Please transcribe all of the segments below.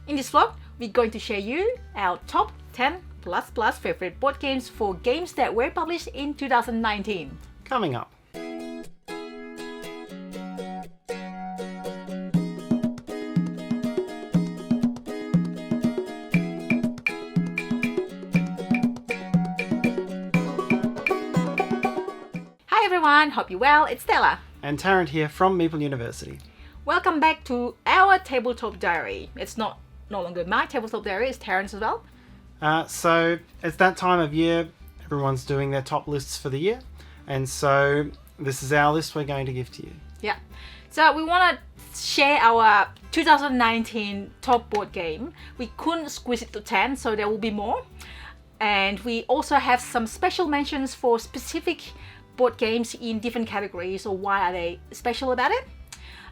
In this vlog, we're going to share you our top 10 plus favorite board games for games that were published in 2019. Coming up. Hi everyone, hope you're well. It's Stella. And Tarrant here from Meeple University. Welcome back to our tabletop diary. It's no longer my tabletop diary, it's Tarrant's as well. So it's that time of year, everyone's doing their top lists for the year. And so this is our list we're going to give to you. Yeah. So we want to share our 2019 top board game. We couldn't squeeze it to 10, so there will be more. And we also have some special mentions for specific board games in different categories, or why are they special about it.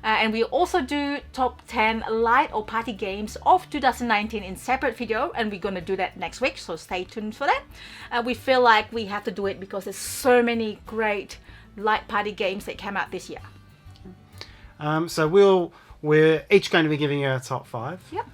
And we also do top 10 light or party games of 2019 in separate video, and we're going to do that next week, so stay tuned for that. We feel like we have to do it because there's so many great light party games that came out this year. So we're each going to be giving you our top 5. Yep.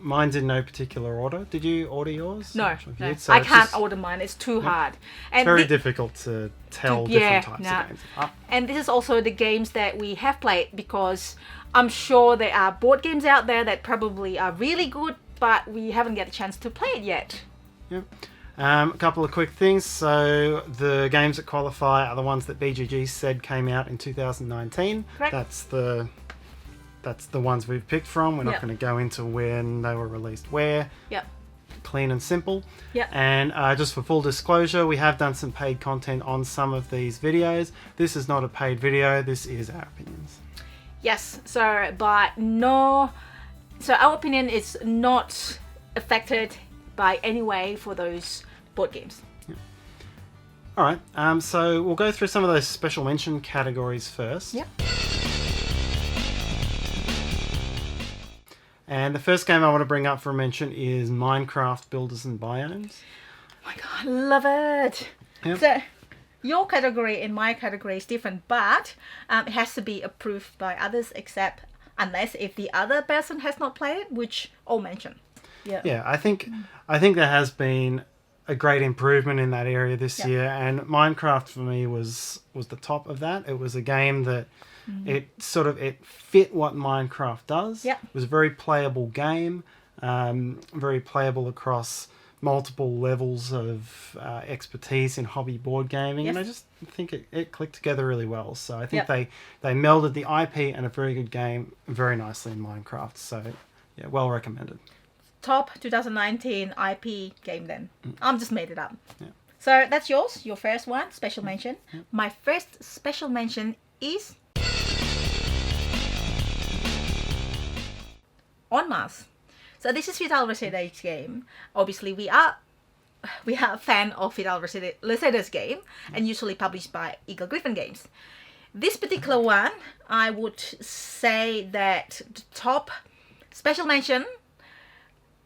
Mine's in no particular order. Did you order yours? No, So I can't order mine. It's too hard. And it's very difficult to tell different types of games. And this is also the games that we have played, because I'm sure there are board games out there that probably are really good, but we haven't got a chance to play it yet. Yep. A couple of quick things. So the games that qualify are the ones that BGG said came out in 2019. Correct. That's the ones we've picked from. We're not going to go into when they were released where. Yep. Clean and simple. Yep. And just for full disclosure, we have done some paid content on some of these videos. This is not a paid video. This is our opinions. Yes. So our opinion is not affected by any way for those board games. Yep. All right. So we'll go through some of those special mention categories first. Yep. And the first game I want to bring up for mention is Minecraft Builders and Biomes. Oh my god, love it! Yep. So, your category and my category is different, but it has to be approved by others, except unless if the other person has not played it, which I'll mention. Yeah, I think there has been a great improvement in that area this year, and Minecraft for me was the top of that. It was a game that it fit what Minecraft does. Yep. It was a very playable game, very playable across multiple levels of expertise in hobby board gaming, and I just think it clicked together really well. So I think they melded the IP and a very good game very nicely in Minecraft. So yeah, well recommended. Top 2019 IP game then. I'm just made it up. Yeah. So that's yours, your first one, special mention. My first special mention is On Mars. So this is Vital Reseda's game. Obviously we are a fan of Vital Reseda's game, and usually published by Eagle Gryphon Games. This particular one, I would say that the top special mention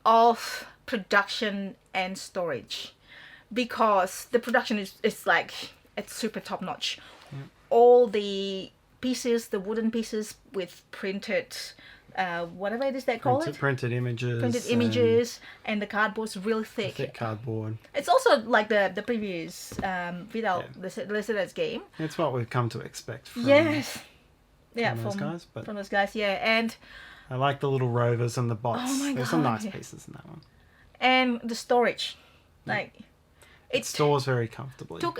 of production and storage, because the production is like, it's super top notch. All the pieces, the wooden pieces with printed whatever it is they call it, printed images, and the cardboard's real thick cardboard. It's also like the previous Vital Reseda's game. It's what we've come to expect from from those guys. And I like the little rovers and the bots. Oh my There's some God, nice pieces in that one. And the storage, it stores very comfortably. Took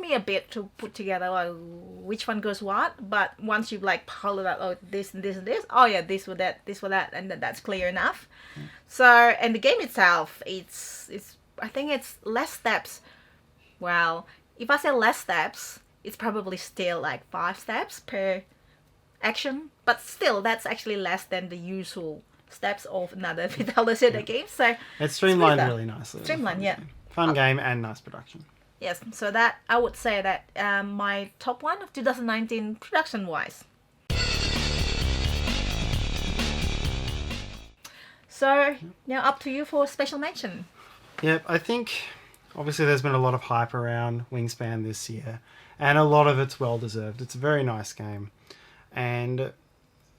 me a bit to put together which one goes what, but once you pile it out, this and this and this, this for that, and that's clear enough. So, and the game itself, it's I think it's less steps. Well, if I say less steps, it's probably still 5 steps per action, but still that's actually less than the usual steps of another Vital Reseda game. So it's streamlined really nicely. Fun game and nice production. Yes, so that I would say that my top one of 2019 production wise. So now up to you for special mention. Yep, I think obviously there's been a lot of hype around Wingspan this year, and a lot of it's well deserved. It's a very nice game, and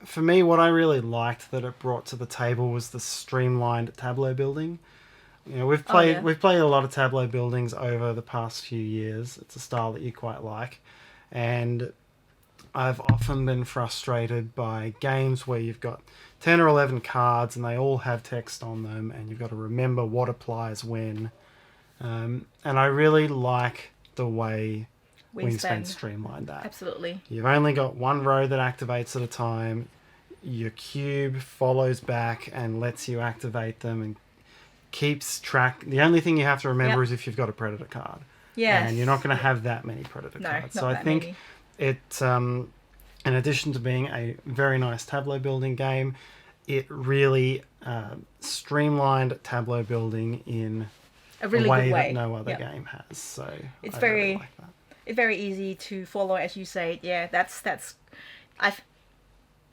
for me, what I really liked that it brought to the table was the streamlined tableau building. You know, we've played a lot of tableau buildings over the past few years. It's a style that you quite like, and I've often been frustrated by games where you've got 10 or 11 cards and they all have text on them, and you've got to remember what applies when. And I really like the way Wingspan streamlined that. Absolutely. You've only got one row that activates at a time. Your cube follows back and lets you activate them and keeps track. The only thing you have to remember is if you've got a predator card. Yes. And you're not going to have that many predator cards. So I think it, in addition to being a very nice tableau building game, it really streamlined tableau building in a really way good way that no other game has. So it's I very really like that. It's very easy to follow, as you say. Yeah, that's. I've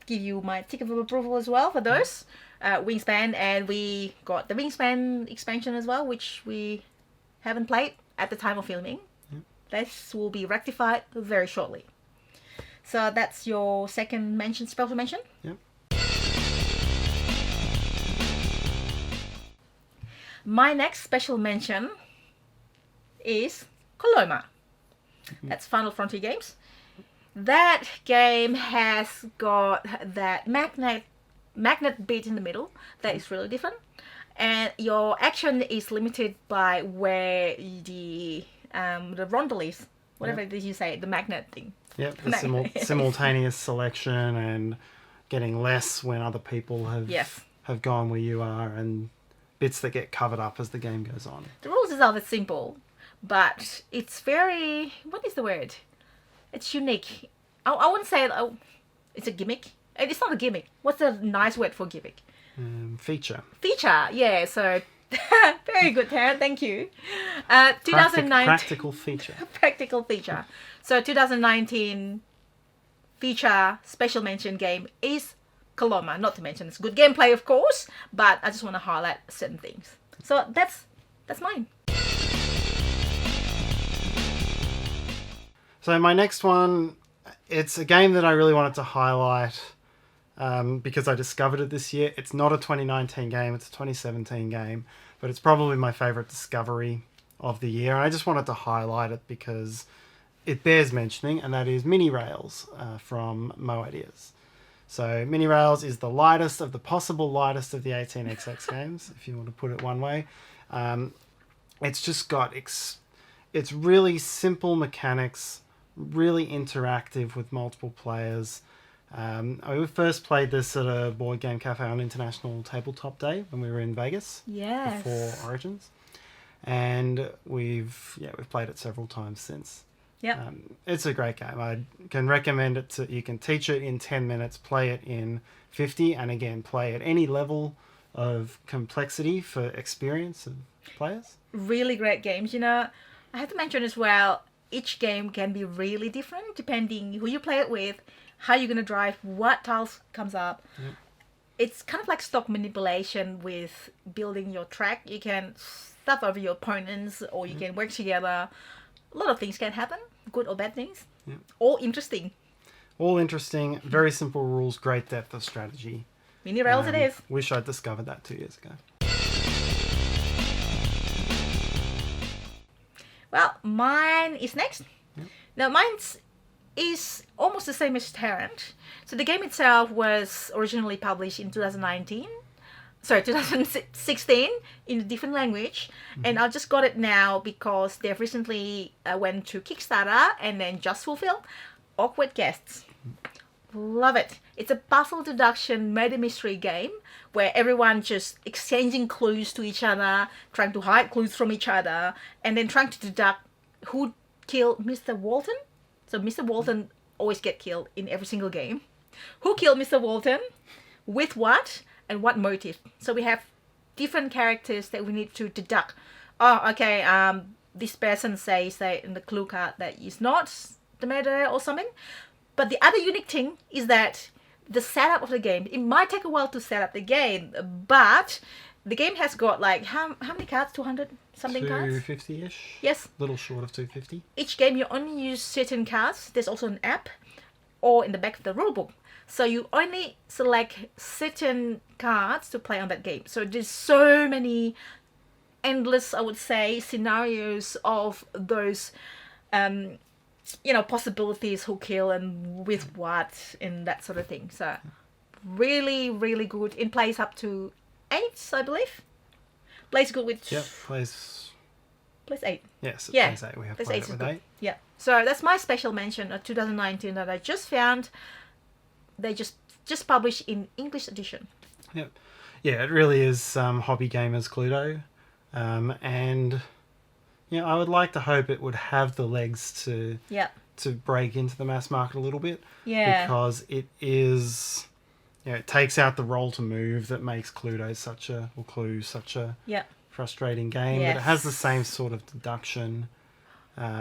give you my tick of approval as well for those Wingspan, and we got the Wingspan expansion as well, which we haven't played at the time of filming. This will be rectified very shortly. So that's your second mention, special mention. Yep. My next special mention is Coloma. That's Final Frontier Games. That game has got that magnet bit in the middle that is really different, and your action is limited by where the rondel is, whatever did you say, the magnet thing. Yep, the simultaneous selection and getting less when other people have gone where you are, and bits that get covered up as the game goes on. The rules is rather simple, but it's very, what is the word? It's unique. I wouldn't say it's a gimmick. It's not a gimmick. What's a nice word for gimmick? Feature. Feature, yeah. So, very good, Tarrant. Thank you. 2019 practical feature. Practical feature. So, 2019 feature special mention game is Coloma. Not to mention it's good gameplay, of course, but I just want to highlight certain things. So that's mine. So my next one, it's a game that I really wanted to highlight because I discovered it this year. It's not a 2019 game, it's a 2017 game, but it's probably my favourite discovery of the year. And I just wanted to highlight it because it bears mentioning, and that is Mini Rails from Mo Ideas. So Mini Rails is the lightest of the possible lightest of the 18xx games, if you want to put it one way. It's just got, it's really simple mechanics, really interactive with multiple players. We first played this at a board game cafe on International Tabletop Day when we were in Vegas before Origins, and we've played it several times since. Yeah, it's a great game. I can recommend it. You can teach it in 10 minutes, play it in 50, and again play at any level of complexity for experience of players. Really great games. You know, I have to mention as well, each game can be really different depending who you play it with, how you're going to drive, what tiles comes up. Yep. It's kind of like stock manipulation with building your track. You can stuff over your opponents, or you can work together. A lot of things can happen, good or bad things. Yep. All interesting. All interesting, very simple rules, great depth of strategy. Mini Rails it is. Wish I'd discovered that 2 years ago. Well, mine is next. Yep. Now, mine is almost the same as Tarrant. So the game itself was originally published in 2016 in a different language. Mm-hmm. And I just got it now because they've recently went to Kickstarter and then just fulfilled Awkward Guests. Love it. It's a puzzle deduction murder mystery game where everyone just exchanging clues to each other, trying to hide clues from each other, and then trying to deduct who killed Mr. Walton. So Mr. Walton always get killed in every single game. Who killed Mr. Walton? With what? And what motive? So we have different characters that we need to deduct. Oh, okay, this person says that in the clue card that he's not the murderer or something. But the other unique thing is that the setup of the game, it might take a while to set up the game, but the game has got like, how many cards? 200 something cards? 250-ish? Yes. A little short of 250. Each game you only use certain cards. There's also an app or in the back of the rulebook. So you only select certain cards to play on that game. So there's so many endless, I would say, scenarios of those possibilities, who kill and with what and that sort of thing. So really, really good. It plays up to 8, I believe. Plays good with... Yep, plays 8. Yes, it Yeah, plays 8. We have plays played 8 it is with good. 8. Yeah. So that's my special mention of 2019 that I just found. They just published in English edition. Yep. Yeah, it really is hobby gamers Cluedo. And yeah, I would like to hope it would have the legs to break into the mass market a little bit. Yeah. Because it is, it takes out the roll to move that makes Clue such a frustrating game. Yes. But it has the same sort of deduction. Yeah.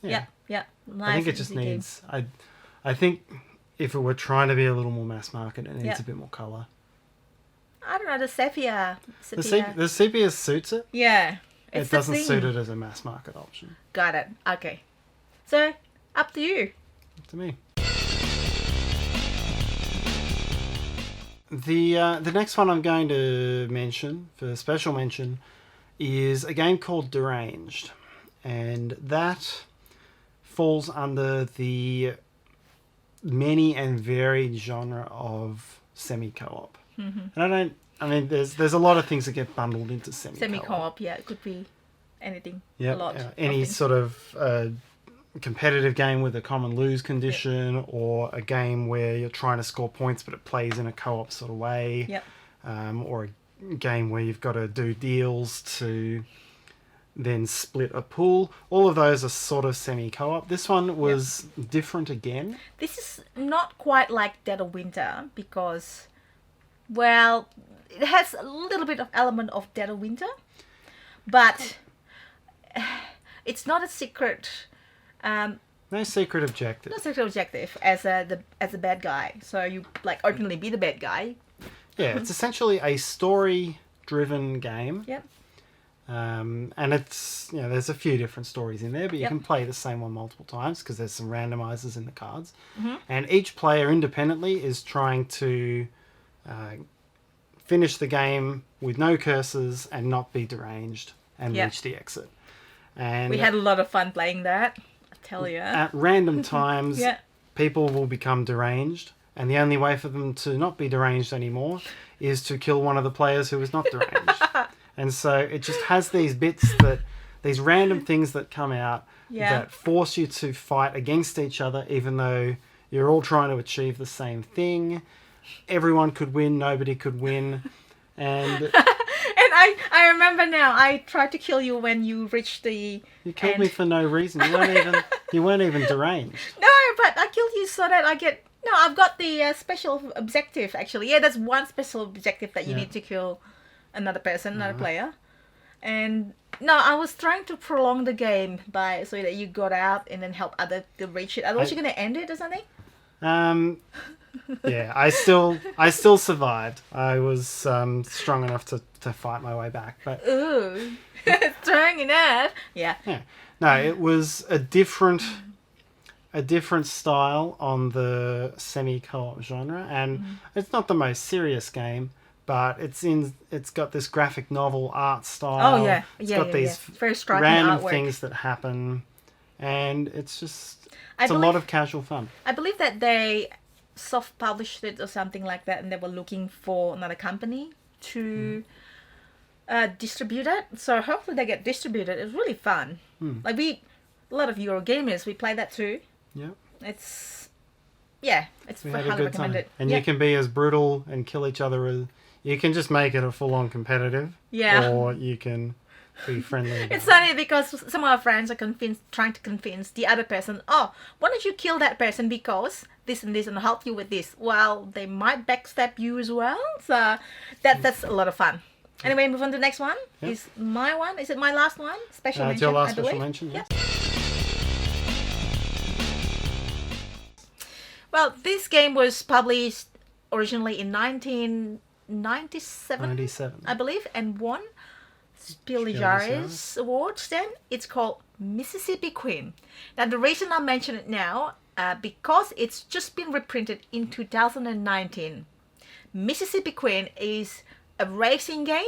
I think it just needs... I think if it were trying to be a little more mass market, it needs a bit more colour. I don't know, the sepia. The sepia suits it. Yeah. It doesn't suit it as a mass market option. Got it. Okay. So, up to you. Up to me. The next one I'm going to mention, for special mention, is a game called Deranged. And that falls under the many and varied genre of semi-co-op. And there's a lot of things that get bundled into Semi-co-op, yeah, it could be anything. Yeah, a lot. Any sort of competitive game with a common lose condition, or a game where you're trying to score points but it plays in a co-op sort of way, or a game where you've got to do deals to then split a pool. All of those are sort of semi-co-op. This one was different again. This is not quite like Dead of Winter because, well, it has a little bit of element of Dead of Winter, but it's not a secret. No secret objective. No secret objective as a bad guy. So you like openly be the bad guy. Yeah, it's essentially a story-driven game. Yep. And it's, there's a few different stories in there, but you can play the same one multiple times because there's some randomizers in the cards. And each player independently is trying to finish the game with no curses and not be deranged and reach the exit. And we had a lot of fun playing that, I tell you. At random times, people will become deranged, and the only way for them to not be deranged anymore is to kill one of the players who is not deranged. And so it just has these bits these random things that come out that force you to fight against each other, even though you're all trying to achieve the same thing. Everyone could win, nobody could win. And I remember now, I tried to kill you when you reached the You killed me for no reason. You weren't even deranged. No, but I killed you so that I get... No, I've got the special objective, actually. Yeah, that's one special objective that you need to kill another person, another player. And no, I was trying to prolong the game so that you got out and then help other to reach it. Otherwise, you're going to end it or something? Yeah, I still survived. I was strong enough to fight my way back. But ooh, strong enough. Yeah. No, it was a different style on the semi-co-op genre, and it's not the most serious game, but it's got this graphic novel art style. Oh yeah, it's got these very striking random artwork. things that happen, and it's a lot of casual fun. I believe that they self-published it or something like that, and they were looking for another company to distribute it. So hopefully they get distributed. It's really fun. Like a lot of Euro gamers, we play that too. Yeah. It's we had highly a good recommended. time. And you can be as brutal and kill each other. You can just make it a full-on competitive. Yeah. Or you can be friendly. It's funny because some of our friends are trying to convince the other person, oh, why don't you kill that person because this and this and help you with this. Well, they might backstab you as well. So that's a lot of fun. Anyway, move on to the next one. Yep. Is my one? Is it my last one? Special mention, it's your last I believe. special mention, yes. Yep. Well, this game was published originally in 1997, I believe, and won Spieljahr's awards then. It's called Mississippi Queen. Now, the reason I mention it now, because it's just been reprinted in 2019. Mississippi Queen is a racing game.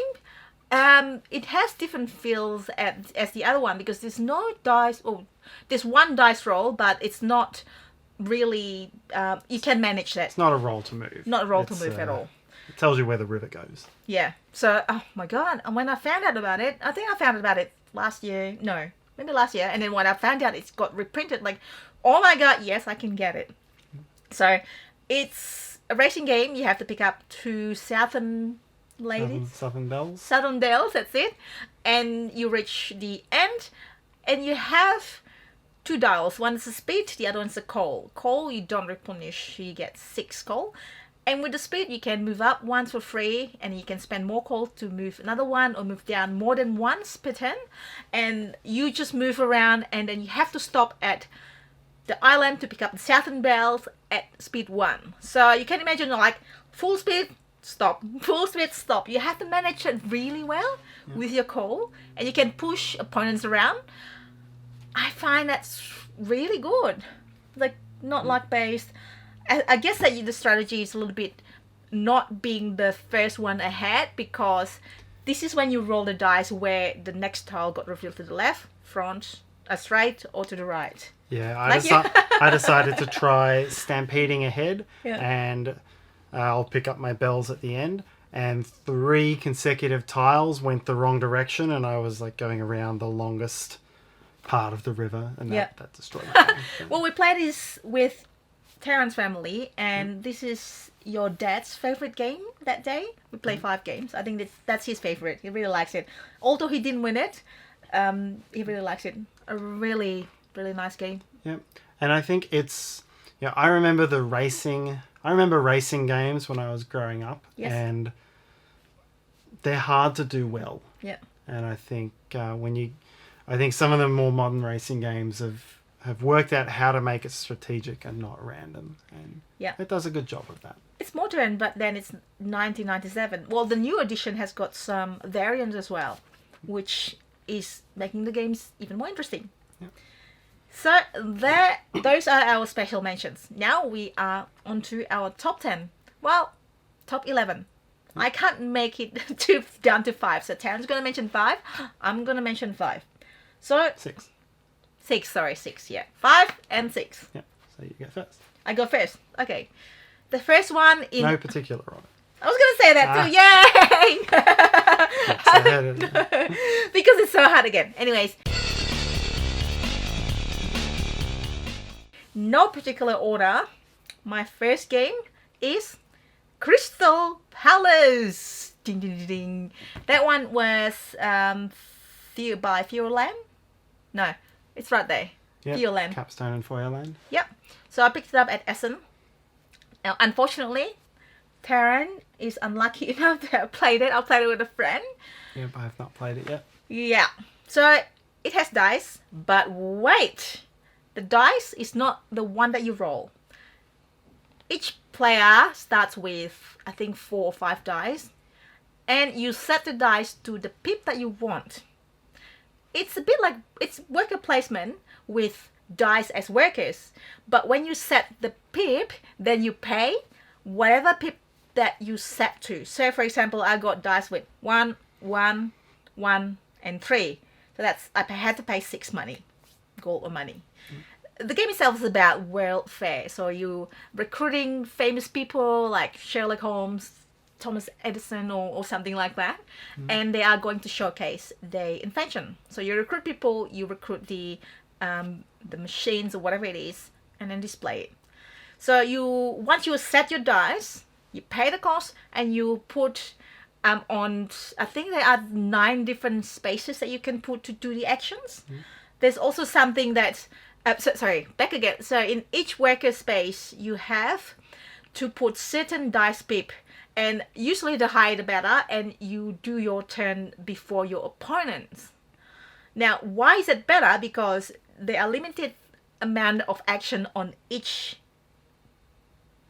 It has different feels as the other one because there's no dice. Oh, there's one dice roll, but it's not really. You can manage that. It's not a roll to move. Not a roll to move at all. It tells you where the river goes. Yeah. So, oh my god! And when I found out about it, I think I found out about it last year. No, maybe last year. And then when I found out it's got reprinted, like, oh my god, yes, I can get it. So, it's a racing game. You have to pick up 2 Southern ladies. Southern Bells. Southern Bells, that's it. And you reach the end, and you have 2 dials. One is the speed, the other one's the coal. Coal, you don't replenish, you get 6 coal. And with the speed, you can move up once for free, and you can spend more coal to move another one or move down more than once per turn. And you just move around, and then you have to stop at the island to pick up the Southern Bells at speed 1. So you can imagine, like, full speed, stop, full speed, stop. You have to manage it really well with your coal, and you can push opponents around. I find that's really good. Like, not luck based. I guess that the strategy is a little bit not being the first one ahead, because this is when you roll the dice where the next tile got revealed to the left, front, straight, or to the right. Yeah, I decided to try stampeding ahead, and I'll pick up my bells at the end. And 3 consecutive tiles went the wrong direction, and I was like going around the longest part of the river, and that destroyed the game. Well, we played this with Tarrant's family, and this is your dad's favorite game that day. We played 5 games. I think that's his favorite. He really likes it. Although he didn't win it, he really likes it. A really, really nice game. Yeah, and I think it's I remember racing games when I was growing up, and they're hard to do well. Yeah, and I think I think some of the more modern racing games have worked out how to make it strategic and not random, and it does a good job of that. It's modern, but then it's 1997. Well, the new edition has got some variants as well, which is making the games even more interesting. Yeah. So those are our special mentions. Now we are on to our top 10. Well, top 11. I can't make it down to 5. So Tarrant's going to mention 5. I'm going to mention 5. So 6. 6, yeah. 5 and 6. Yeah, so you go first. I go first. Okay. The first one in... No particular order. I was going to say that too. Yay! Because it's so hard again. Anyways. No particular order. My first game is Crystal Palace. Ding, ding, ding, ding. That one was by Fioland. No. It's right there. Yep. Fioland. Capstone and Feuerland. Yep. So I picked it up at Essen. Now, unfortunately, Tarrant is unlucky enough to have played it. I played it with a friend. Yep, I have not played it yet. Yeah. So it has dice, but wait. The dice is not the one that you roll. Each player starts with, I think, 4 or 5 dice. And you set the dice to the pip that you want. It's a bit like, it's worker placement with dice as workers. But when you set the pip, then you pay whatever pip that you set to. So for example, I got dice with 1, 1, 1, and 3. So that's, I had to pay 6 money, gold or money. The game itself is about world fair. So you recruiting famous people like Sherlock Holmes, Thomas Edison, or something like that, and they are going to showcase their invention. So you recruit people, you recruit the machines or whatever it is, and then display it. So once you set your dice, you pay the cost, and you put on, I think there are 9 different spaces that you can put to do the actions. There's also something that back again. So in each worker space, you have to put certain dice pip. And usually the higher the better, and you do your turn before your opponents. Now, why is it better? Because there are limited amount of action on each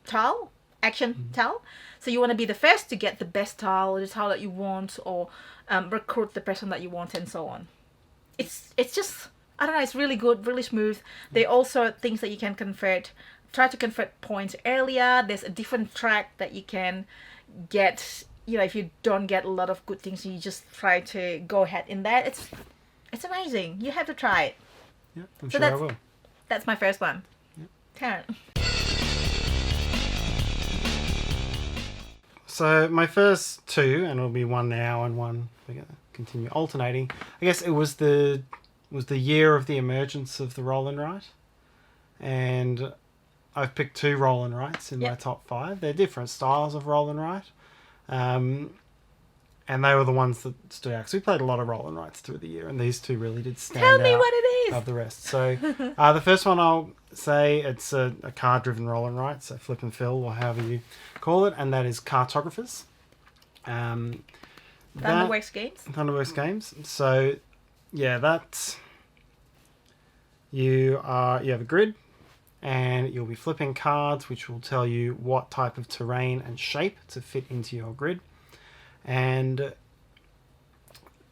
tile, tile. So you want to be the first to get the best tile, the tile that you want, or recruit the person that you want, and so on. It's just, I don't know, it's really good, really smooth. They also things that you can try to convert points earlier. There's a different track that you can get, if you don't get a lot of good things, you just try to go ahead in that. It's amazing. You have to try it. Yeah, I'm sure I will. That's my first one. Yep. Tarrant. So my first two, and it'll be one now and one we're gonna continue alternating. I guess it was the year of the emergence of the roll and write, and I've picked two roll and writes in my top 5. They're different styles of roll and write, and they were the ones that stood out because we played a lot of roll and writes through the year, and these two really did stand out. Tell me what it is. Above the rest. So the first one I'll say it's a card-driven roll and write, so flip and fill or however you call it, and that is Cartographers. Thunderworks Games. Thunderworks Games. So yeah, that's you have a grid, and you'll be flipping cards which will tell you what type of terrain and shape to fit into your grid, and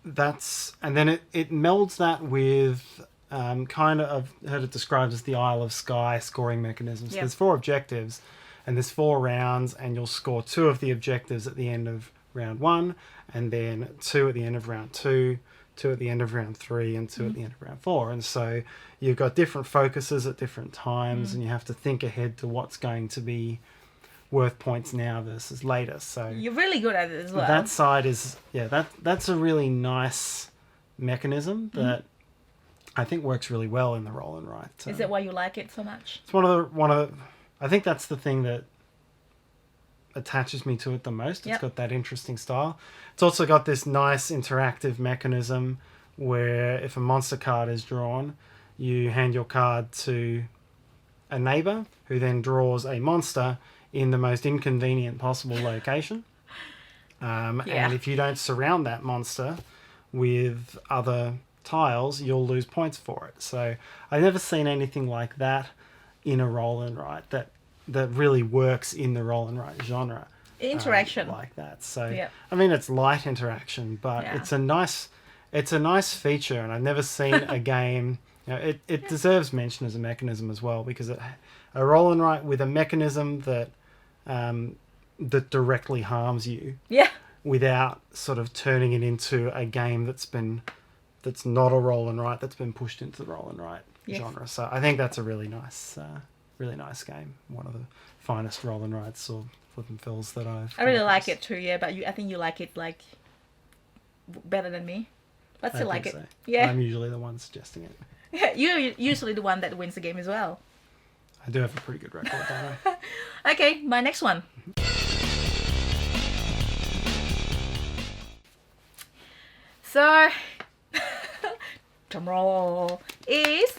then it melds that with kind of, I've heard it described as the Isle of Skye scoring mechanism. So there's 4 objectives, and there's 4 rounds, and you'll score 2 of the objectives at the end of round 1, and then 2 at the end of round 2, 2 at the end of round 3, and 2 at the end of round 4. And so you've got different focuses at different times, and you have to think ahead to what's going to be worth points now versus later. So you're really good at it as well. That side is that's a really nice mechanism that I think works really well in the roll and write. Is that why you like it so much? It's one of the I think that's the thing that attaches me to it the most. It's got that interesting style. It's also got this nice interactive mechanism where if a monster card is drawn, you hand your card to a neighbor who then draws a monster in the most inconvenient possible location. And if you don't surround that monster with other tiles, you'll lose points for it. So I've never seen anything like that in a roll and write that really works in the roll and write genre. Interaction like that. So I mean, it's light interaction, but it's a nice feature, and I've never seen a game. It deserves mention as a mechanism as well, because a roll and write with a mechanism that directly harms you without sort of turning it into a game that's not a roll and write, that's been pushed into the roll and write genre. So I think that's a really nice game. One of the finest roll and writes or flip and fills that I really like it too, but I think you like it like better than me. But still like it. So. Yeah. I'm usually the one suggesting it. Yeah, you're usually the one that wins the game as well. I do have a pretty good record, don't I? Okay, my next one. So, drum roll, is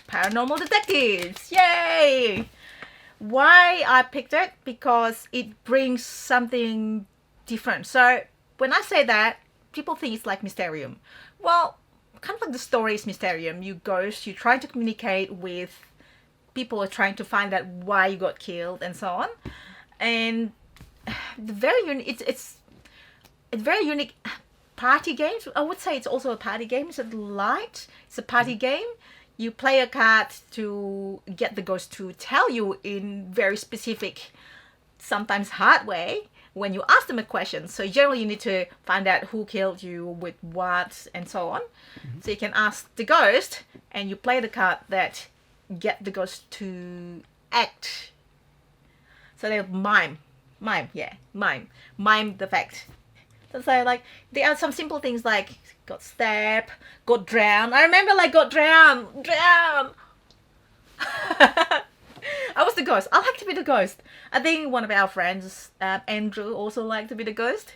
Paranormal Detectives. Yay! Why I picked it? Because it brings something different. So, when I say that, people think it's like Mysterium. Well, kind of like the story is Mysterium. You try to communicate with people, are trying to find out why you got killed and so on. And it's very unique party games. I would say it's also a party game. It's a party game. You play a card to get the ghost to tell you in very specific, sometimes hard way, when you ask them a question. So generally you need to find out who killed you, with what, and so on. So you can ask the ghost, and you play the card that get the ghost to act. So they mime the fact. So like there are some simple things like got stabbed, got drowned. I remember got drowned. I was the ghost. I like to be the ghost. I think one of our friends, Andrew, also liked to be the ghost.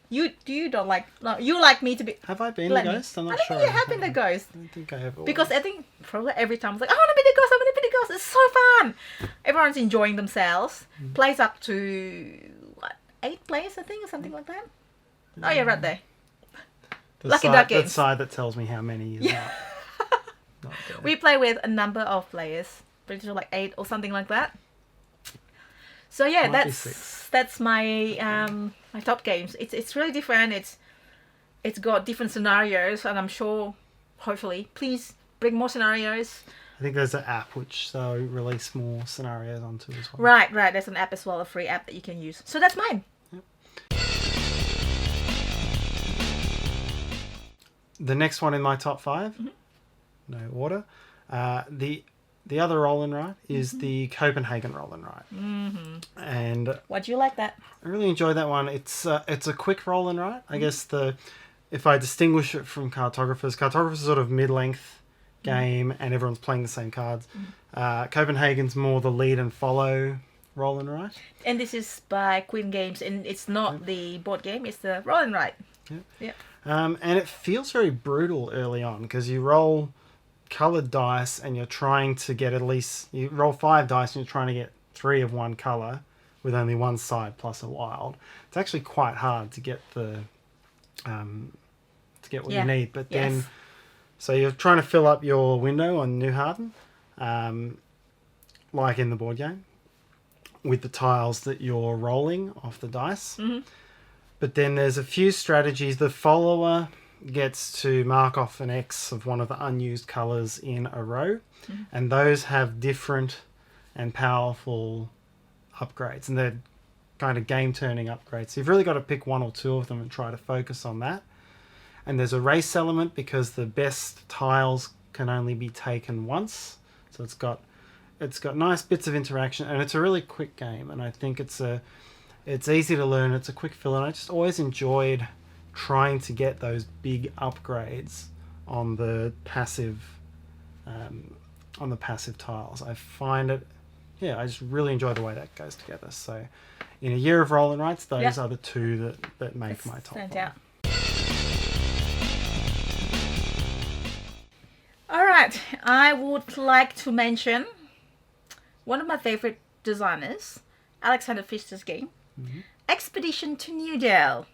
You don't like? No, you like me to be. Have I been the ghost? I'm not sure. I think you have been the ghost. I don't think I have. Always. Because I think probably every time I was like, I want to be the ghost. I want to be the ghost. It's so fun. Everyone's enjoying themselves. Plays up to 8 players, I think, or something like that. Oh yeah, right there. Lucky Duck Games. The side that tells me how many is not there. We play with a number of players, pretty sure like 8 or something like that. So yeah, that's my my top games. It's really different. It's got different scenarios, and I'm sure hopefully, please bring more scenarios. I think there's an app which they'll release more scenarios onto as well. Right. There's an app as well, a free app that you can use. So that's mine. Yep. The next one in my top 5, no order. The other roll and write is the Copenhagen roll and write. And Why do you like that? I really enjoyed that one. It's a quick roll and write. I guess if I distinguish it from cartographers is sort of mid-length game and everyone's playing the same cards. Copenhagen's more the lead and follow roll and write. And this is by Queen Games, and it's not the board game, it's the roll and write. Yep. And it feels very brutal early on because you roll coloured dice and you're trying to get you roll 5 dice and you're trying to get 3 of one colour with only one side plus a wild. It's actually quite hard to get what you need. But then, so you're trying to fill up your window on New Harden, like in the board game, with the tiles that you're rolling off the dice. But then there's a few strategies. The follower gets to mark off an X of one of the unused colours in a row, and those have different and powerful upgrades, and they're kind of game-turning upgrades. So you've really got to pick 1 or 2 of them and try to focus on that. And there's a race element because the best tiles can only be taken once. So it's got nice bits of interaction, and it's a really quick game, and I think it's easy to learn. It's a quick fill, and I just always enjoyed trying to get those big upgrades on the passive tiles. I find it, I just really enjoy the way that goes together. So in a year of roll and writes, those are the 2 that make my top 5. Alright, I would like to mention one of my favourite designers, Alexander Pfister's game, Expedition to New Dale.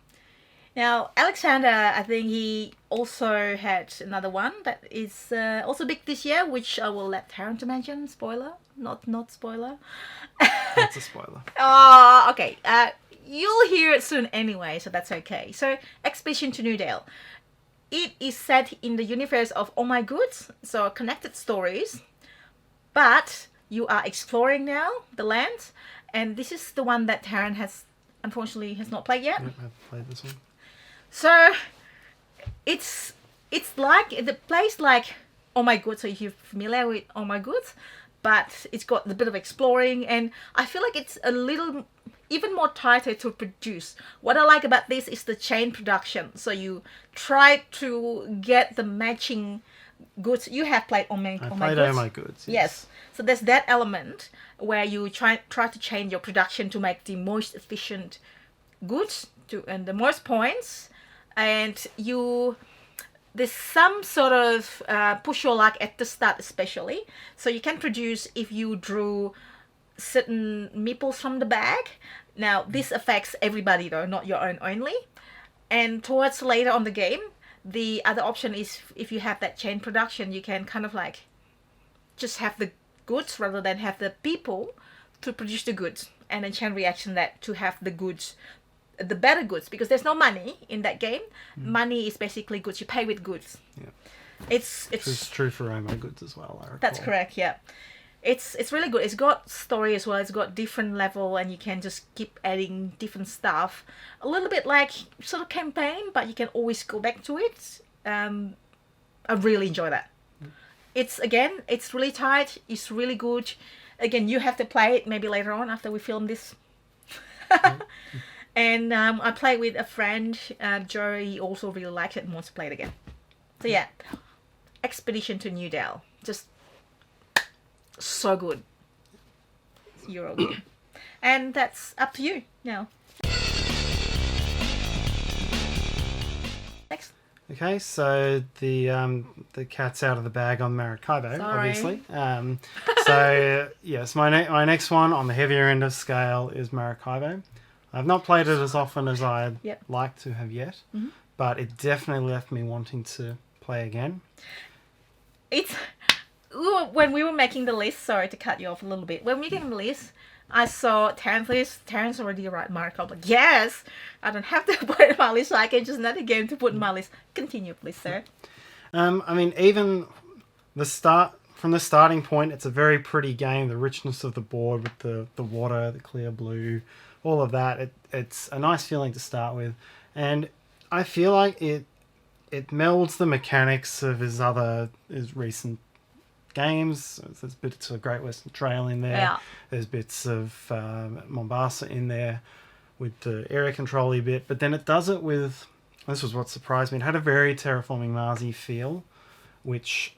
Now, Alexander, I think he also had another one that is also big this year, which I will let Tarrant mention. Spoiler, not spoiler. That's a spoiler. Oh, okay. You'll hear it soon anyway, so that's okay. So, Expedition to New Dale. It is set in the universe of Oh My Goods, so connected stories. But you are exploring now the land, and this is the one that Tarrant unfortunately has not played yet. Yep, I've played this one. So it's like the place like Oh My Goods, so if you're familiar with Oh My Goods, but it's got a bit of exploring, and I feel like it's a little even more tighter to produce. What I like about this is the chain production. So you try to get the matching goods. You have played Oh My Goods. Yes. So there's that element where you try to change your production to make the most efficient goods and the most points, and there's some sort of push your luck at the start especially. So you can produce if you drew certain meeples from the bag. Now this affects everybody though, not your own only. And towards later on the game, the other option is if you have that chain production, you can kind of like just have the goods rather than have the people to produce the goods, and then chain reaction that to have the goods, the better goods, because there's no money in that game. Money is basically goods. You pay with goods. Yeah. It's true for Oh My Goods as well, I recall. That's correct, yeah. It's really good. It's got story as well. It's got different level, and you can just keep adding different stuff. A little bit like sort of campaign, but you can always go back to it. I really enjoy that. It's really tight. It's really good. Again, you have to play it maybe later on after we film this. And I played with a friend, Joe. He also really liked it and wants to play it again. So yeah, Expedition to New Dale. Just so good. You're all good. And that's up to you now. Next. Okay, so the cat's out of the bag on Maracaibo, obviously. So yes, my next one on the heavier end of scale is Maracaibo. I've not played it as often as I'd like to have yet, but it definitely left me wanting to play again. When we were making the list, sorry to cut you off a little bit. When we were making the list, I saw Tarrant's list. Tarrant's already right, Maracaibo. But yes, I don't have to put it in my list, so I can just another game to put in my list. Continue, please, sir. I mean, even from the starting point, it's a very pretty game. The richness of the board with the water, the clear blue, all of that. It's a nice feeling to start with, and I feel like it melds the mechanics of his recent games. There's bits of Great Western Trail in there. Yeah. There's bits of Mombasa in there with the area control-y bit, but then it does it with. This was what surprised me. It had a very Terraforming Mars-y feel, which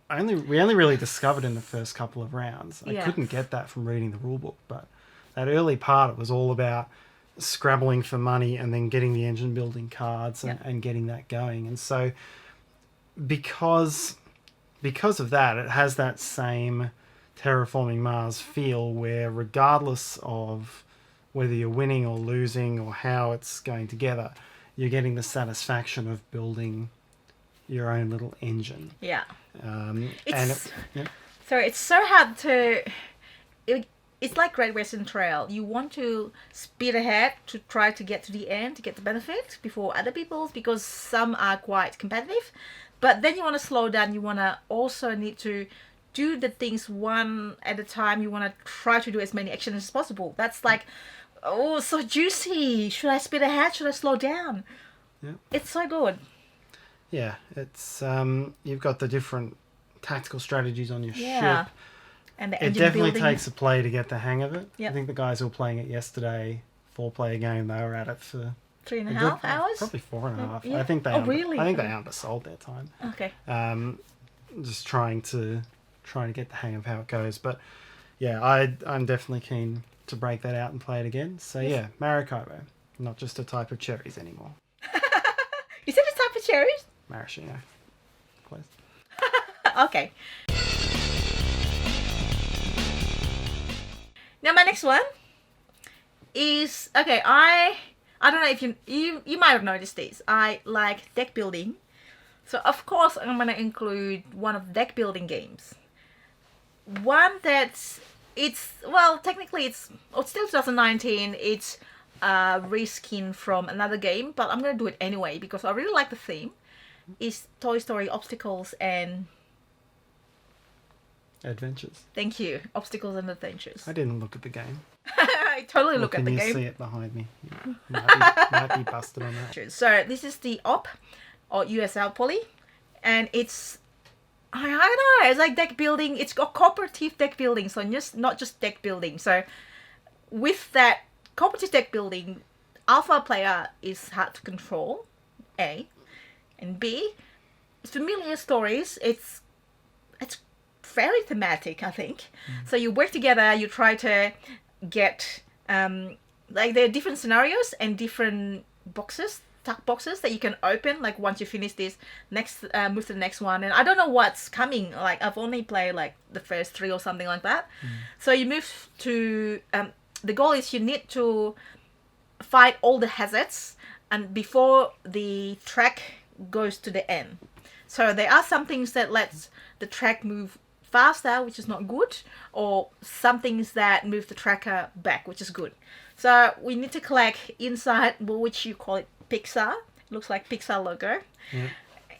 we only really discovered in the first couple of rounds. I couldn't get that from reading the rulebook, but that early part, it was all about scrabbling for money and then getting the engine building cards and getting that going. And so because of that, it has that same Terraforming Mars feel where regardless of whether you're winning or losing or how it's going together, you're getting the satisfaction of building your own little engine. Yeah. It's so hard to... It's like Great Western Trail. You want to speed ahead to try to get to the end, to get the benefit before other people's, because some are quite competitive. But then you want to slow down. You want to also need to do the things one at a time. You want to try to do as many actions as possible. That's like, oh, so juicy. Should I speed ahead? Should I slow down? Yeah. It's so good. Yeah, it's you've got the different tactical strategies on your Yeah. ship. And the It engine definitely building. takes a play to get the hang of it. Yep. I think the guys who were playing it yesterday, 4-player game, they were at it for 3.5 hours? Probably 4.5. Yeah. I think they Really? I think they undersold their time. Okay. Just trying to get the hang of how it goes. But yeah, I'm definitely keen to break that out and play it again. So yeah, Maracaibo, not just a type of cherries anymore. Is it a type of cherries? Maraschino, please. Okay. Now my next one is okay. I don't know if you might have noticed this. I like deck building, so of course I'm gonna include one of the deck building games. One that's technically it's still 2019. It's a reskin from another game, but I'm gonna do it anyway because I really like the theme. Is Toy Story Obstacles and Adventures. Thank you, Obstacles and Adventures. I didn't look at the game. I totally look at the Can game. you see it behind me? You might be busted on that. So this is the OP or USL Poly, and it's I don't know. It's like deck building. It's got cooperative deck building, so not just deck building. So with that cooperative deck building, alpha player is hard to control. A. And B, familiar stories. It's very thematic, I think. So you work together. You try to get like there are different scenarios and different tuck boxes that you can open. Like once you finish this, move to the next one. And I don't know what's coming. Like I've only played like the first 3 or something like that. So you move to the goal is you need to fight all the hazards and before the track goes to the end. So there are some things that lets the track move faster, which is not good, or some things that move the tracker back, which is good. So we need to collect inside, which you call it Pixar. It looks like Pixar logo. Yeah.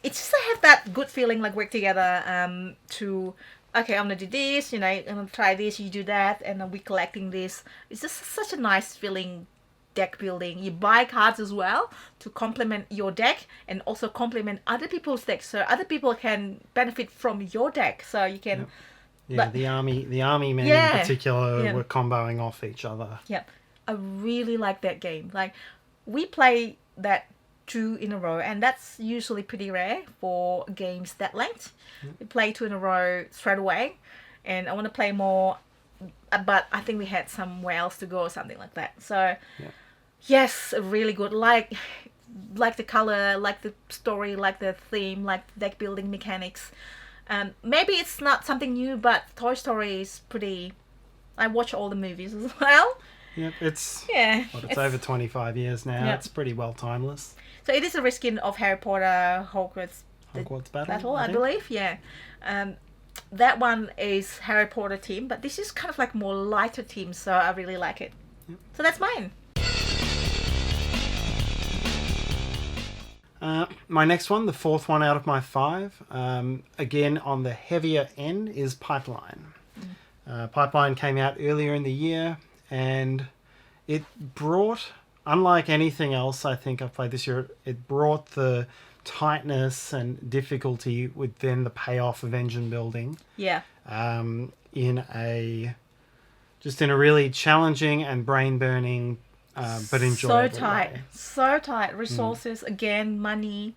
It's just to have that good feeling, like work together to, okay, I'm gonna do this, I'm gonna try this, you do that, and then we collecting this. It's just such a nice feeling. Deck building. You buy cards as well to complement your deck and also complement other people's decks, so other people can benefit from your deck. So you can, the army men in particular were comboing off each other. Yep, I really like that game. Like we play that 2 in a row, and that's usually pretty rare for games that length. We play 2 in a row straight away, and I want to play more. But I think we had somewhere else to go or something like that. So, yes, really good. Like the color, like the story, like the theme, like the deck building mechanics. Maybe it's not something new, but Toy Story is pretty... I watch all the movies as well. Yep, it's over 25 years now. Yep. It's pretty well timeless. So it is a reskin of Harry Potter, Hogwarts Battle, I believe. Yeah. That one is Harry Potter theme, but this is kind of like more lighter theme, so I really like it. Yep. So that's mine. My next one, the fourth one out of my 5, again on the heavier end, is Pipeline. Pipeline came out earlier in the year, and it brought, unlike anything else I think I've played this year, it brought the tightness and difficulty within the payoff of engine building. Yeah. In a really challenging and brain burning, but enjoyable way. So tight. Resources again, money.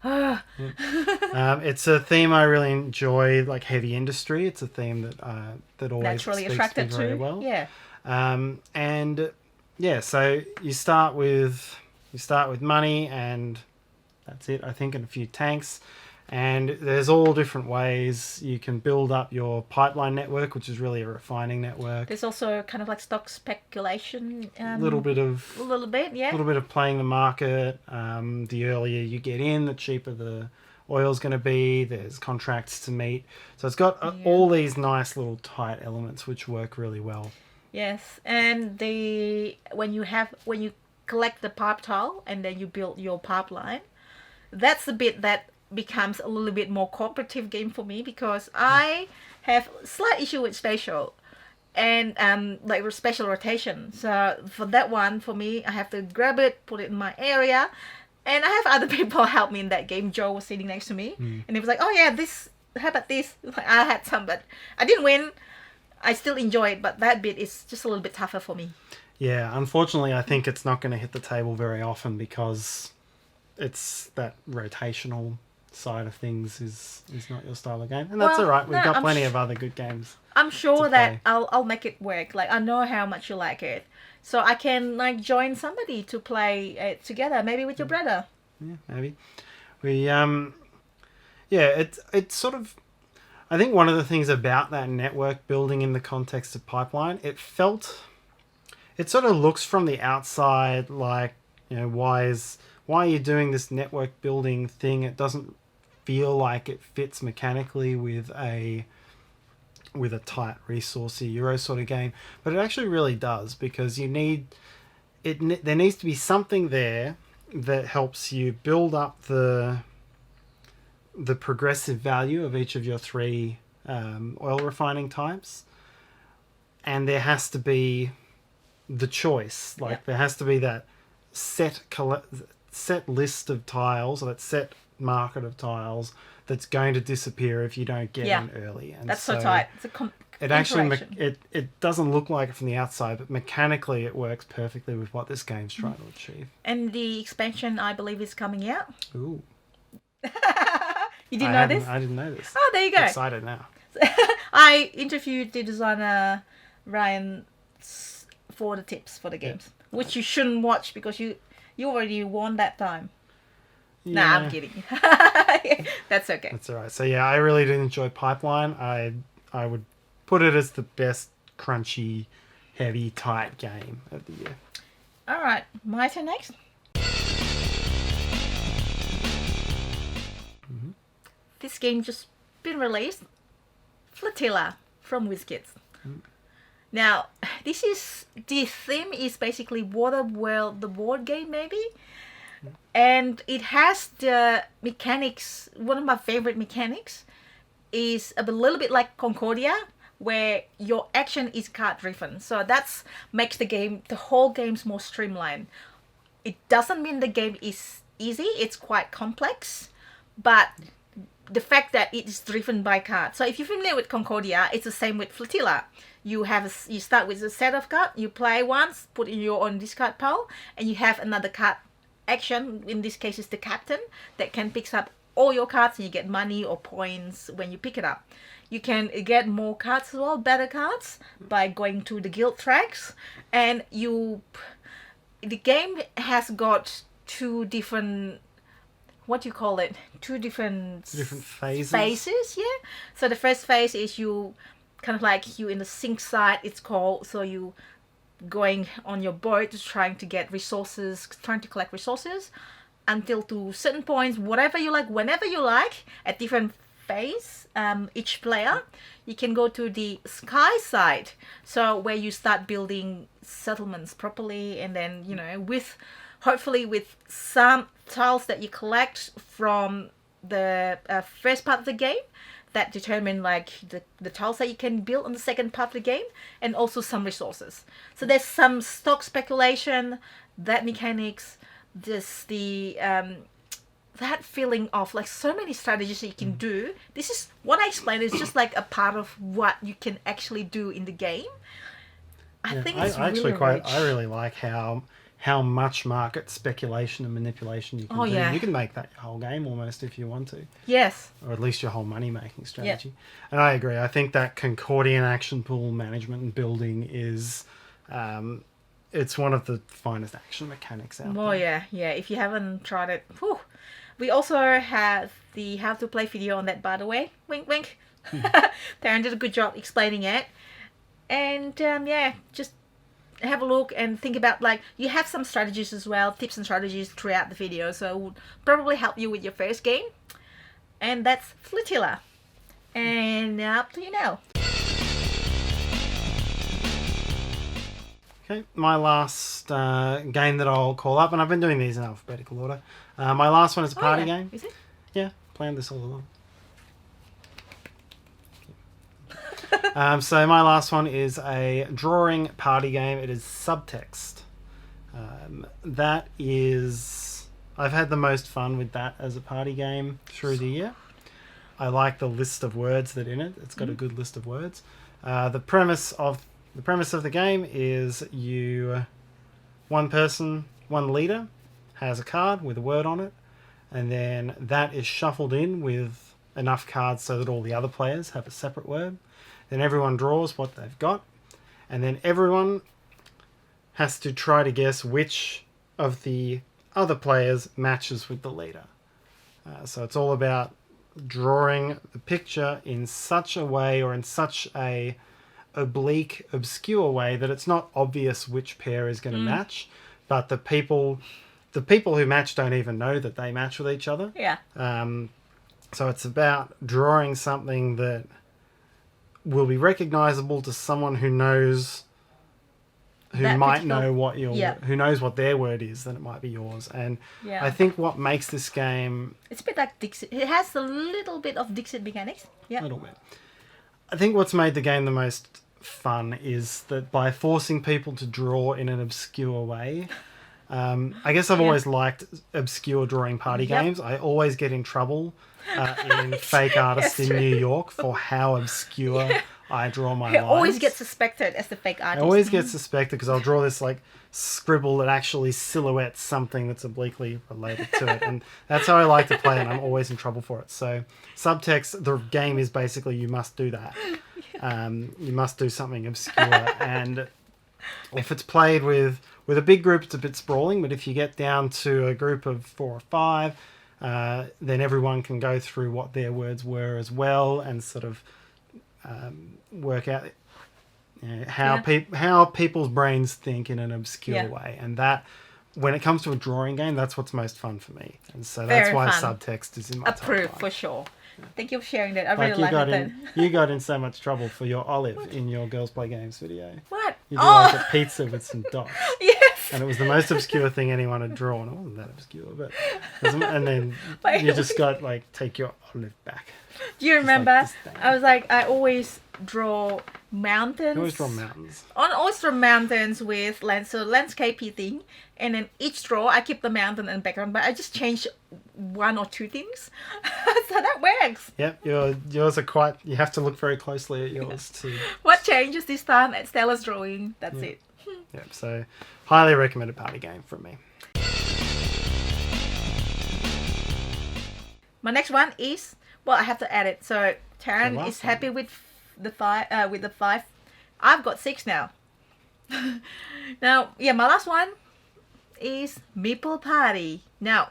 It's a theme I really enjoy, like heavy industry. It's a theme that always Naturally speaks attracted to me very to. well. Yeah. And yeah, so you start with money, and that's it, I think, and a few tanks. And there's all different ways you can build up your pipeline network, which is really a refining network. There's also kind of like stock speculation. A little bit, yeah. A little bit of playing the market. The earlier you get in, the cheaper the oil's going to be. There's contracts to meet. So it's got all these nice little tight elements which work really well. Yes, and when you collect the pipe tile and then you build your pipeline, that's the bit that becomes a little bit more cooperative game for me, because I have slight issue with spatial and like spatial rotation. So for that one, for me, I have to grab it, put it in my area, and I have other people help me in that game. Joe was sitting next to me, and he was like, "Oh yeah, how about this?" I had some, but I didn't win. I still enjoy it, but that bit is just a little bit tougher for me. Yeah, unfortunately, I think it's not going to hit the table very often, because it's that rotational side of things is not your style of game, and that's all right. We've got plenty of other good games. I'm sure that I'll make it work. Like, I know how much you like it, so I can like join somebody to play it together, maybe with your brother. Yeah, maybe. It's sort of, I think one of the things about that network building in the context of Pipeline, it sort of looks from the outside like, why are you doing this network building thing? It doesn't feel like it fits mechanically with a tight resourcey Euro sort of game, but it actually really does, because there needs to be something there that helps you build up the progressive value of each of your 3 oil refining types, and there has to be the choice. There has to be that set list of tiles, or that set market of tiles that's going to disappear if you don't get in early. And that's so tight. It's it actually it doesn't look like it from the outside, but mechanically it works perfectly with what this game's trying to achieve. And the expansion, I believe, is coming out. Ooh. You didn't know this? I didn't know this. Oh, there you go. I'm excited now. I interviewed the designer Ryan for the tips for the games, which you shouldn't watch because you already won that time. Yeah. Nah, I'm kidding. That's okay. That's all right. So yeah, I really did enjoy Pipeline. I would put it as the best crunchy, heavy, tight game of the year. All right, my turn next. Mm-hmm. This game just been released. Flotilla from WizKids. Mm. Now, the theme is basically Waterworld, the board game, maybe. And it has the mechanics. One of my favorite mechanics is a little bit like Concordia, where your action is card driven. So that's makes the whole game's more streamlined. It doesn't mean the game is easy. It's quite complex, but the fact that it is driven by cards. So if you're familiar with Concordia, it's the same with Flotilla. You start with a set of cards. You play once, put in your own discard pile, and you have another card action. In this case, is the captain that can pick up all your cards, and you get money or points when you pick it up. You can get more cards as well, better cards, by going to the guild tracks. And the game has got 2 different, what do you call it? 2 different phases. Phases, yeah. So the first phase is you kind of like you in the sink side, it's called. So you going on your boat, trying to get resources, trying to collect resources until to certain points, whatever you like, whenever you like, at different phase, each player. You can go to the sky side, so where you start building settlements properly, and then with hopefully with some tiles that you collect from the first part of the game that determine like the tiles that you can build on the second part of the game, and also some resources. So there's some stock speculation, that mechanics, that feeling of like so many strategies that you can do. This is what I explained is just like a part of what you can actually do in the game. I think it's really rich. I really like how much market speculation and manipulation you can do. Yeah. You can make that your whole game almost if you want to. Yes. Or at least your whole money-making strategy. And I agree. I think that Concordian action pool management and building is... it's one of the finest action mechanics out there. Oh, yeah. If you haven't tried it... Whew. We also have the how to play video on that, by the way. Wink, wink. Tarrant did a good job explaining it. And, just have a look and think about, like, you have some strategies as well, tips and strategies throughout the video, so it would probably help you with your first game. And that's Flotilla. And now up to you now. Okay, my last game that I'll call up, and I've been doing these in alphabetical order. My last one is a party game. Is it? Yeah, planned this all along. So my last one is a drawing party game. It is Subtext. That is... I've had the most fun with that as a party game through the year. I like the list of words that in it. It's got a good list of words. The premise of the game is one person, one leader, has a card with a word on it, and then that is shuffled in with enough cards so that all the other players have a separate word. Then everyone draws what they've got, and then everyone has to try to guess which of the other players matches with the leader. So it's all about drawing the picture in such a way, or in such a oblique, obscure way, that it's not obvious which pair is going to match, but the people who match don't even know that they match with each other. Yeah. So it's about drawing something that will be recognizable to someone who knows, who might know what who knows what their word is, then it might be yours. And I think what makes this game... It's a bit like Dixit. It has a little bit of Dixit mechanics. Yeah. A little bit. I think what's made the game the most fun is that by forcing people to draw in an obscure way... I guess I've always liked obscure drawing party games. I always get in trouble in Fake Artist in New York for how obscure I draw my lines. I always get suspected as the fake artist. I always get suspected because I'll draw this like scribble that actually silhouettes something that's obliquely related to it, and that's how I like to play, and I'm always in trouble for it. So Subtext, the game is basically you must do that. You must do something obscure, and if it's played with a big group, it's a bit sprawling, but if you get down to a group of 4 or 5, then everyone can go through what their words were as well, and sort of work out how people's brains think in an obscure way. And that, when it comes to a drawing game, that's what's most fun for me. And so that's why Subtext is in my top 5. For sure. Thank you for sharing that. I really like that. You got in so much trouble for your olive in your Girls Play Games video. What? You did like a pizza with some dots. Yes. And it was the most obscure thing anyone had drawn. It wasn't that obscure, but... And then you just got, like, take your olive back. Do you remember? I was like, I always draw mountains. You always draw mountains. I always draw mountains with landscapey thing. And then each draw, I keep the mountain and background, but I just change 1 or 2 things. So that works. Yep, yours are quite... You have to look very closely at yours too. What changes this time at Stella's drawing? That's it. Yep, so highly recommended party game from me. My next one is... Well, I have to add it. So Tarrant is happy with the 5. With the 5, I've got 6 now. Now, my last one is Meeple Party. Now,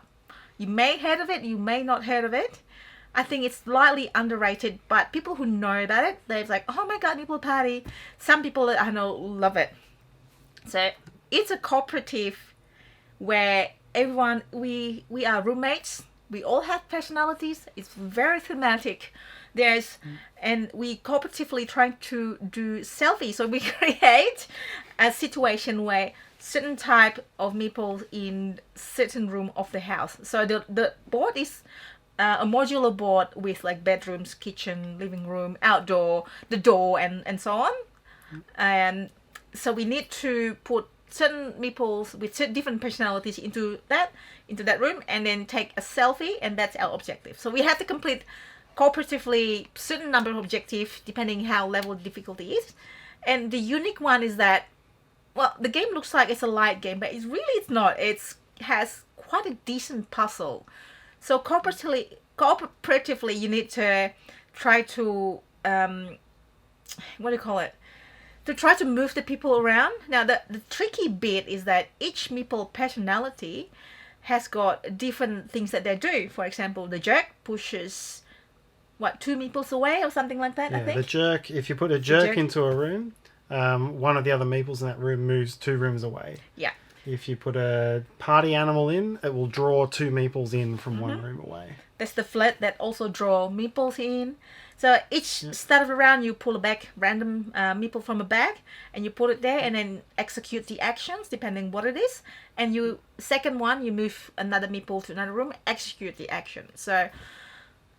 you may heard of it, you may not heard of it. I think it's slightly underrated, but people who know about it, they're like, oh my god, Meeple Party. Some people I know love it. So it's a cooperative where everyone, we are roommates. We all have personalities. It's very thematic. And we cooperatively trying to do selfies. So we create a situation where certain type of meeples in certain room of the house. So the board is a modular board with like bedrooms, kitchen, living room, outdoor, the door, and so on. And so we need to put certain meeples with certain different personalities into that room, and then take a selfie, and that's our objective. So we have to complete cooperatively certain number of objectives depending how level of difficulty is. And the unique one is that, well, the game looks like it's a light game, but it's not. It has quite a decent puzzle. So cooperatively, you need to try to what do you call it? To try to move the people around. Now, the tricky bit is that each meeple personality has got different things that they do. For example, the jerk pushes, 2 meeples away or something like that, I think? The jerk, if you put a jerk into a room, one of the other meeples in that room moves 2 rooms away. Yeah. If you put a party animal in, it will draw 2 meeples in from 1 room away. There's the flat that also draw meeples in. So each start of a round, you pull a random meeple from a bag, and you put it there, and then execute the actions depending what it is. And second one, you move another meeple to another room, execute the action. So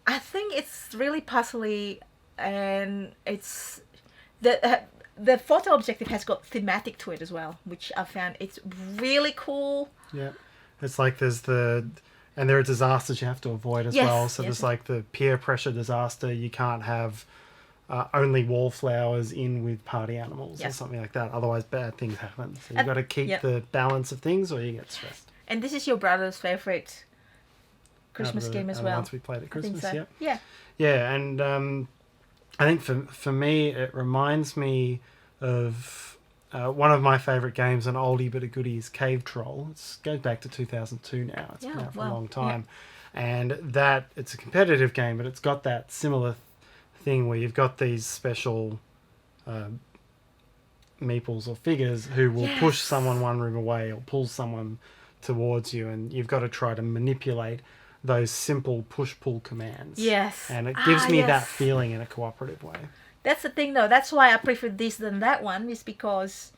I think it's really puzzly, and it's the photo objective has got thematic to it as well, which I found it's really cool. Yeah, it's like and there are disasters you have to avoid as well. So there's like the peer pressure disaster. You can't have only wallflowers in with party animals or something like that. Otherwise, bad things happen. So you've got to keep the balance of things, or you get stressed. And this is your brother's favorite Christmas game as well. Once we played at Christmas, so. Yeah. Yeah, and I think for me, it reminds me of one of my favourite games, an oldie but a goodie, is Cave Troll. It goes back to 2002 now. It's been out for a long time. Yeah. And it's a competitive game, but it's got that similar thing where you've got these special meeples or figures who will push someone 1 room away or pull someone towards you, and you've got to try to manipulate those simple push-pull commands. Yes. And it gives me that feeling in a cooperative way. That's the thing, though. That's why I prefer this than that one, is because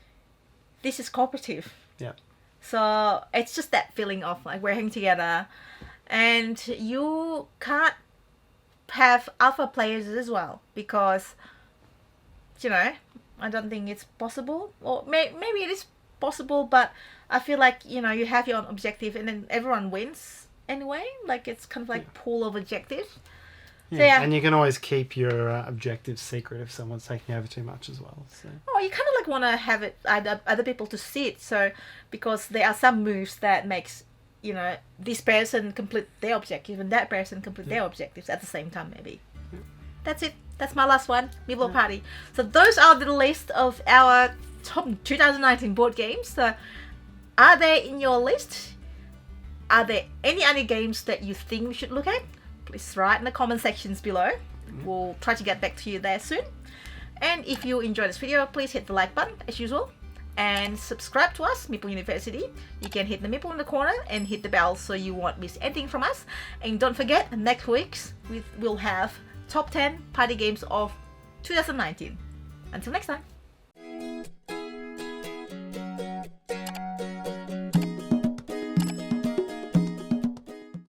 this is cooperative. Yeah. So it's just that feeling of like working together, and you can't have alpha players as well because, I don't think it's possible. Or maybe it is possible, but I feel like, you have your own objective and then everyone wins anyway. Like it's kind of like pool of objectives. Yeah, and you can always keep your objectives secret if someone's taking over too much as well. So. Oh, you kind of like want to have it other people to see it. So because there are some moves that makes this person complete their objective and that person complete their objectives at the same time. Maybe that's it. That's my last one, Meeple Party. So those are the list of our top 2019 board games. So are they in your list? Are there any other games that you think we should look at? Please write in the comment sections below. We'll try to get back to you there soon. And if you enjoyed this video, please hit the like button as usual. And subscribe to us, Meeple University. You can hit the Meeple in the corner and hit the bell so you won't miss anything from us. And don't forget, next week we'll have top 10 party games of 2019. Until next time.